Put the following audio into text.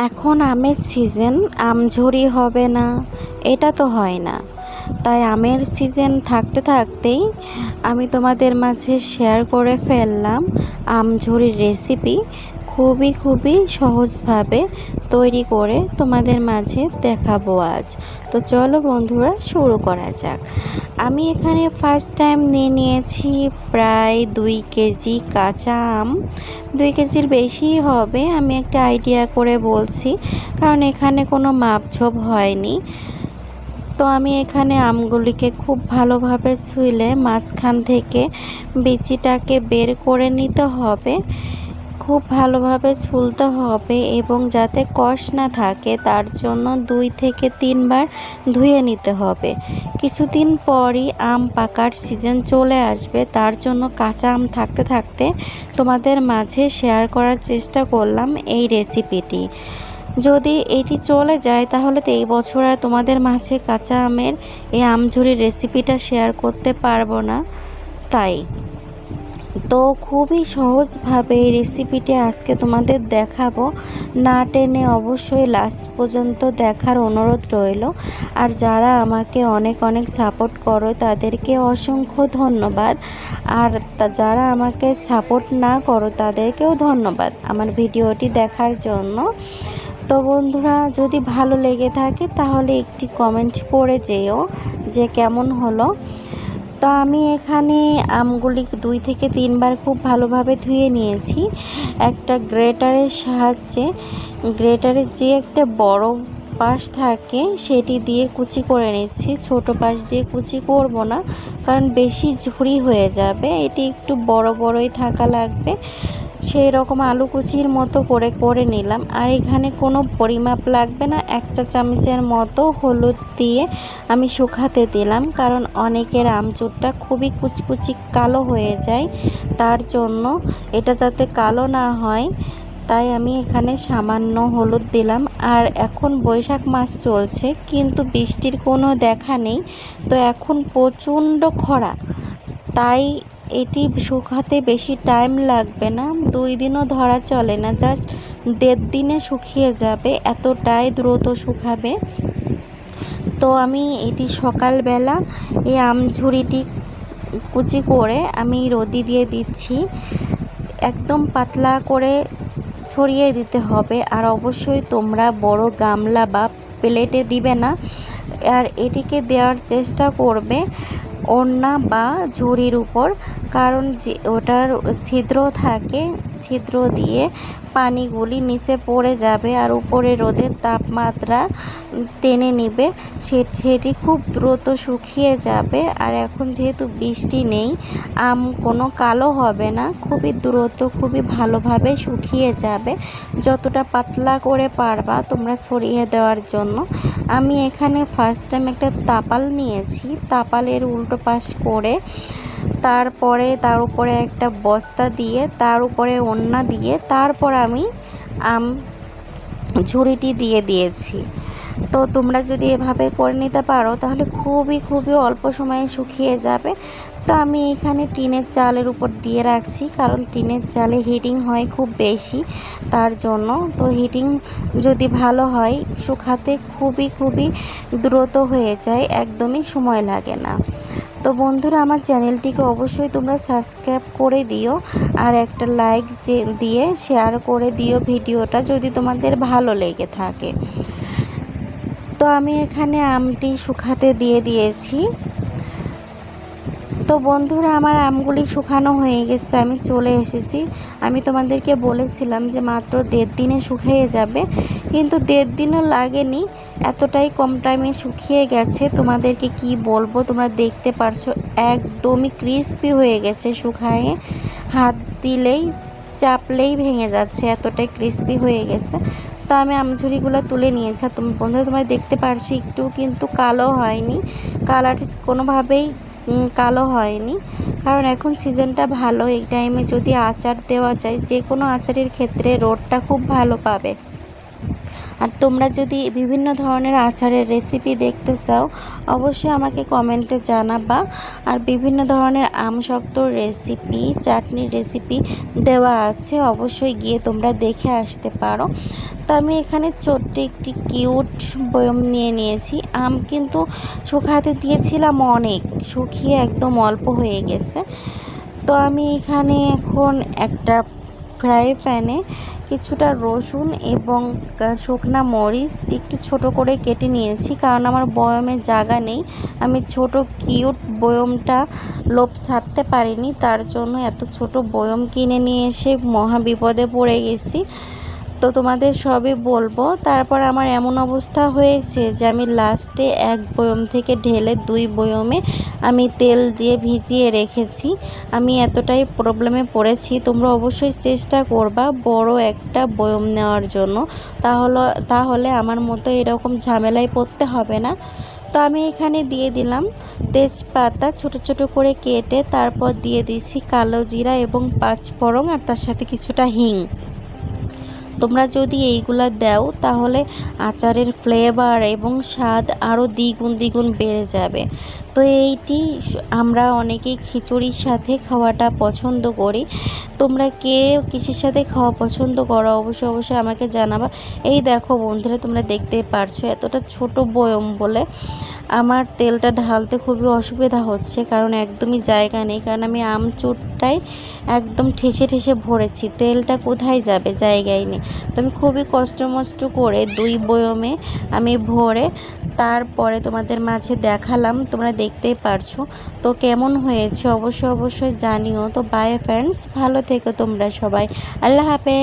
এখন আমের সিজন, আম ঝুরি হবে না এটা তো হয় না। তাই আমের সিজন থাকতে থাকতেই আমি তোমাদের মাঝে শেয়ার করে ফেললাম আম ঝুরির রেসিপি। খুবই সহজভাবে তৈরি করে তোমাদের মাঝে দেখাবো আজ। তো চলো বন্ধুরা শুরু করা যাক। আমি এখানে ফার্স্ট টাইম নিয়েছি প্রায় 2 কেজি কাঁচা আম। 2 কেজির বেশিই হবে, আমি একটা আইডিয়া করে বলছি, কারণ এখানে কোনো মাপঝোপ হয়নি। তো আমি এখানে আমগুলিকে খুব ভালোভাবে ছুলে মাঝখান থেকে বিচিটাকে বের করে নিতে হবে। খুব ভালোভাবে ছুলতে হবে এবং যাতে কষ না থাকে তার জন্য 2 থেকে 3 বার ধুয়ে নিতে হবে। কিছুদিন পরই আম পাকার সিজন চলে আসবে, তার জন্য কাঁচা আম থাকতে থাকতে তোমাদের মাঝে শেয়ার করার চেষ্টা করলাম এই রেসিপিটি। যদি এটি চলে যায় তাহলে তো এই বছর আর তোমাদের মাঝে কাঁচা আমের এই আমঝুরির রেসিপিটা শেয়ার করতে পারবো না। তাই তো খুবই সহজভাবে এই রেসিপিটি আজকে তোমাদের দেখাবো। না টেনে অবশ্যই লাস্ট পর্যন্ত দেখার অনুরোধ রইল। আর যারা আমাকে অনেক সাপোর্ট করো তাদেরকে অসংখ্য ধন্যবাদ। আর যারা আমাকে সাপোর্ট না করো তাদেরকেও ধন্যবাদ আমার ভিডিওটি দেখার জন্য। তো বন্ধুরা, যদি ভালো লেগে থাকে তাহলে একটি কমেন্ট করে যেও যে কেমন হলো। তো আমি এখানে আমগুলি 2 থেকে 3 বার খুব ভালোভাবে ধুয়ে নিয়েছি একটা গ্রেটারের সাহায্যে। গ্রেটারের যে একটা বড় পাশ থাকে সেটি দিয়ে কুচি করে নিচ্ছি, ছোট পাশ দিয়ে কুচি করব না, কারণ বেশি ঝুরি হয়ে যাবে। এটি একটু বড়ই থাকা লাগবে, সেই রকম আলু কুচির মতো করে নিলাম। আর এখানে কোনো পরিমাপ লাগবে না, 1 চা চামচের মতো হলুদ দিয়ে আমি শুকাতে দিলাম, কারণ অনেকের আমচুরটা খুবই কুচকুচি কালো হয়ে যায়, তার জন্য এটা যাতে কালো না হয় তাই আমি এখানে সামান্য হলুদ দিলাম। আর এখন বৈশাখ মাস চলছে কিন্তু বৃষ্টির কোনো দেখা নেই, তো এখন প্রচণ্ড খরা, তাই এটি শুকাতে বেশি টাইম লাগবে না, 2 দিনও ধরা চলে না, জাস্ট 1.5 দিনে শুকিয়ে যাবে, এতটাই দ্রুত শুকাবে। তো আমি এটি সকালবেলা এই আমঝুরিটি কুচি করে আমি রোদে দিয়ে দিচ্ছি, একদম পাতলা করে ছড়িয়ে দিতে হবে। আর অবশ্যই তোমরা বড় গামলা বা প্লেটে দিবে না, আর এটিকে দেওয়ার চেষ্টা করবে ওড়না বা ঝুড়ির উপর, কারণ যে ওটার ছিদ্র থাকে, ছিদ্র দিয়ে পানিগুলি নিচে পড়ে যাবে আর উপরে রোদের তাপমাত্রা টেনে নিবে, সেটি খুব দ্রুত শুকিয়ে যাবে। আর এখন যেহেতু বৃষ্টি নেই, আম কোনো কালো হবে না, খুবই দ্রুত খুবই ভালোভাবে শুকিয়ে যাবে। যতটা পাতলা করে পারবা তোমরা ছড়িয়ে দেওয়ার জন্য। আমি এখানে ফার্স্ট টাইম একটা তাপাল নিয়েছি, তাপালের উল্টো পাশ করে তারপরে তার উপরে একটা বস্তা দিয়ে তার উপরে ওড়না দিয়ে তারপর আমি আম ঝুড়িটি দিয়ে দিয়েছি। তো তোমরা যদি এভাবে করে নিতে পারো তাহলে খুবই অল্প সময়ে শুকিয়ে যাবে। তো আমি এখানে টিনের চালের উপর দিয়ে রাখছি, কারণ টিনের চালে হিটিং হয় খুব বেশি, তার জন্য। তো হিটিং যদি ভালো হয় শুকাতে খুবই দ্রুত হয়ে যায়, একদমই সময় লাগে না। তো বন্ধুরা, আমার চ্যানেলটিকে অবশ্যই তোমরা সাবস্ক্রাইব করে দিও আর একটা লাইক দিয়ে শেয়ার করে দিও ভিডিওটা, যদি তোমাদের ভালো লেগে থাকে। তো আমি এখানে আমটি শুকাতে দিয়ে দিয়েছি। তো বন্ধুরা, আমার আমগুলি শুকানো হয়ে গেছে, আমি চলে এসেছি। আমি তোমাদেরকে বলেছিলাম যে মাত্র 1.5 দিনে শুকিয়ে যাবে, কিন্তু 1.5 দিনও লাগেনি, এতটাই কম টাইমে শুকিয়ে গেছে। তোমাদেরকে কি বলবো, তোমরা দেখতে পারছো একদমই ক্রিস্পি হয়ে গেছে, শুকায়ে হাত দিলেই চাপলেই ভেঙে যাচ্ছে, এতটাই ক্রিস্পি হয়ে গেছে। তো আমি আমঝুরিগুলো তুলে নিয়েছি। আর বন্ধুরা, তোমরা দেখতে পারছি একটু কিন্তু কালো হয়নি, কালারটি কোনোভাবেই কালো হয়নি, কারণ এখন সিজনটা ভালো। এই টাইমে যদি আচার দেওয়া যায়, যে কোনো আচারের ক্ষেত্রে রোদটা খুব ভালো পাবে। আর তোমরা যদি বিভিন্ন ধরনের আচারের রেসিপি দেখতে চাও অবশ্যই আমাকে কমেন্টে জানাবা। আর বিভিন্ন ধরনের আমসত্ত্বর রেসিপি, চাটনির রেসিপি দেওয়া আছে, অবশ্যই গিয়ে তোমরা দেখে আসতে পারো। তো আমি এখানে ছোট্ট একটি কিউট বয়ম নিয়ে নিয়েছি। আম কিন্তু শুকাতে দিয়েছিলাম, অনেক শুকিয়ে একদম অল্প হয়ে গেছে। তো আমি এখানে এখন একটা ফ্রাই প্যানে কিছুটা রসুন এবং শুকনা মরিচ একটু ছোট করে কেটে নিয়েছি, কারণ আমার বয়মে জায়গা নেই। আমি ছোট কিউট বয়মটা লোভ ছাড়তে পারিনি, তার জন্য এত ছোট বয়ম কিনে নিয়ে এসে মহা বিপদে পড়ে গেছি। তো তোমাদের সবই বলবো। তারপর আমার এমন অবস্থা হয়েছে যে আমি লাস্টে এক বয়ম থেকে ঢেলে 2 বয়মে আমি তেল দিয়ে ভিজিয়ে রেখেছি। আমি এতটাই প্রবলেমে পড়েছি। তোমরা অবশ্যই চেষ্টা করবা বড় একটা বয়ম নেওয়ার জন্য, তাহলে আমার মতো এরকম ঝামেলায় পড়তে হবে না। তো আমি এখানে দিয়ে দিলাম তেজপাতা ছোট ছোট করে কেটে, তারপর দিয়ে দিচ্ছি কালো জিরা এবং 5 ফোড়ন, আর তার সাথে কিছুটা হিং। তোমরা যদি এইগুলা দাও তাহলে আচারের ফ্লেভার এবং স্বাদ আরও দ্বিগুণ বেড়ে যাবে। তো এইটি আমরা অনেকেই খিচুড়ির সাথে খাওয়াটা পছন্দ করি। তোমরা কে কিসের সাথে খাওয়া পছন্দ করো অবশ্যই আমাকে জানাবা। এই দেখো বন্ধুরা, তোমরা দেখতেই পারছো এতটা ছোট বয়ম বলে আমার তেলটা ঢালতে খুবই অসুবিধা হচ্ছে, কারণ একদমই জায়গা নেই। কারণ আমি আমচুরটাই একদম ঠেসে ভরেছি, তেলটা কোথায় যাবে, জায়গায় নেই। তো আমি খুবই কষ্ট করে 2 বয়মে আমি ভরে তারপরে তোমাদের মাঝে দেখালাম। তোমরা দেখতেই পারছো। তো কেমন হয়েছে অবশ্যই জানিও। তো বাই ফ্রেন্ডস, ভালো থেকো তোমরা সবাই। আল্লাহ হাফেজ।